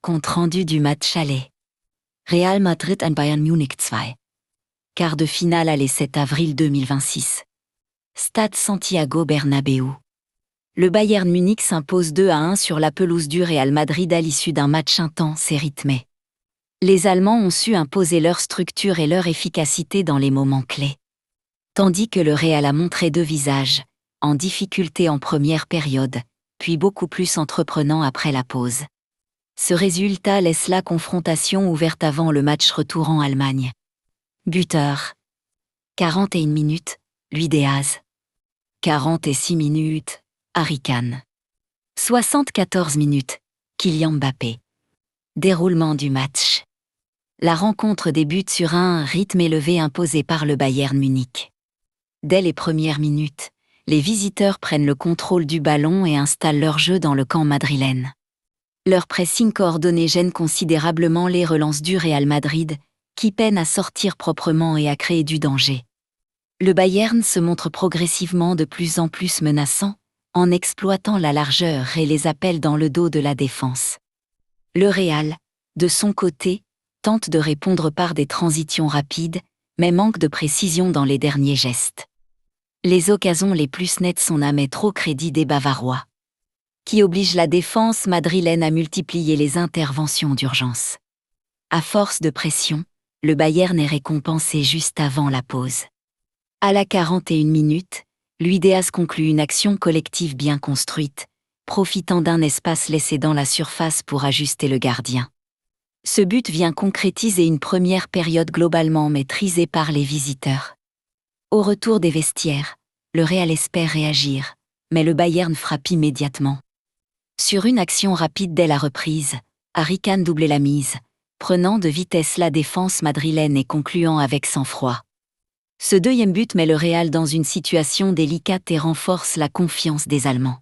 Compte rendu du match aller. Real Madrid and Bayern Munich 2. Quart de finale aller 7 avril 2026. Stade Santiago Bernabéu. Le Bayern Munich s'impose 2-1 sur la pelouse du Real Madrid à l'issue d'un match intense et rythmé. Les Allemands ont su imposer leur structure et leur efficacité dans les moments clés. Tandis que le Real a montré deux visages, en difficulté en première période, puis beaucoup plus entreprenant après la pause. Ce résultat laisse la confrontation ouverte avant le match retour en Allemagne. Buteur. 41 minutes, Luis Díaz. 46 minutes, Harry Kane. 74 minutes, Kylian Mbappé. Déroulement du match. La rencontre débute sur un rythme élevé imposé par le Bayern Munich. Dès les premières minutes, les visiteurs prennent le contrôle du ballon et installent leur jeu dans le camp madrilène. Leur pressing coordonné gêne considérablement les relances du Real Madrid, qui peine à sortir proprement et à créer du danger. Le Bayern se montre progressivement de plus en plus menaçant, en exploitant la largeur et les appels dans le dos de la défense. Le Real, de son côté, tente de répondre par des transitions rapides, mais manque de précision dans les derniers gestes. Les occasions les plus nettes sont à mettre au crédit des Bavarois, qui oblige la défense madrilène à multiplier les interventions d'urgence. À force de pression, le Bayern est récompensé juste avant la pause. À la 41 minutes, Luis Díaz conclut une action collective bien construite, profitant d'un espace laissé dans la surface pour ajuster le gardien. Ce but vient concrétiser une première période globalement maîtrisée par les visiteurs. Au retour des vestiaires, le Real espère réagir, mais le Bayern frappe immédiatement. Sur une action rapide dès la reprise, Harry Kane doublait la mise, prenant de vitesse la défense madrilène et concluant avec sang-froid. Ce deuxième but met le Real dans une situation délicate et renforce la confiance des Allemands.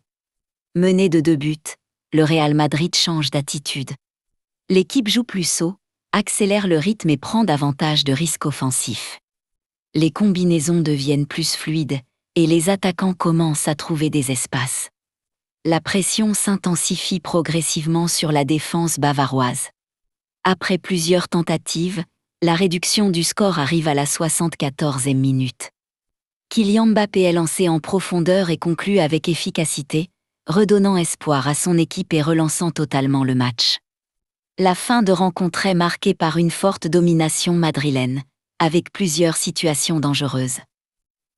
Mené de 2 buts, le Real Madrid change d'attitude. L'équipe joue plus haut, accélère le rythme et prend davantage de risques offensifs. Les combinaisons deviennent plus fluides, et les attaquants commencent à trouver des espaces. La pression s'intensifie progressivement sur la défense bavaroise. Après plusieurs tentatives, la réduction du score arrive à la 74e minute. Kylian Mbappé est lancé en profondeur et conclut avec efficacité, redonnant espoir à son équipe et relançant totalement le match. La fin de rencontre est marquée par une forte domination madrilène, avec plusieurs situations dangereuses.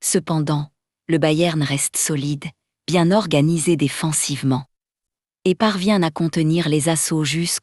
Cependant, le Bayern reste solide, bien organisé défensivement, et parvient à contenir les assauts jusqu'au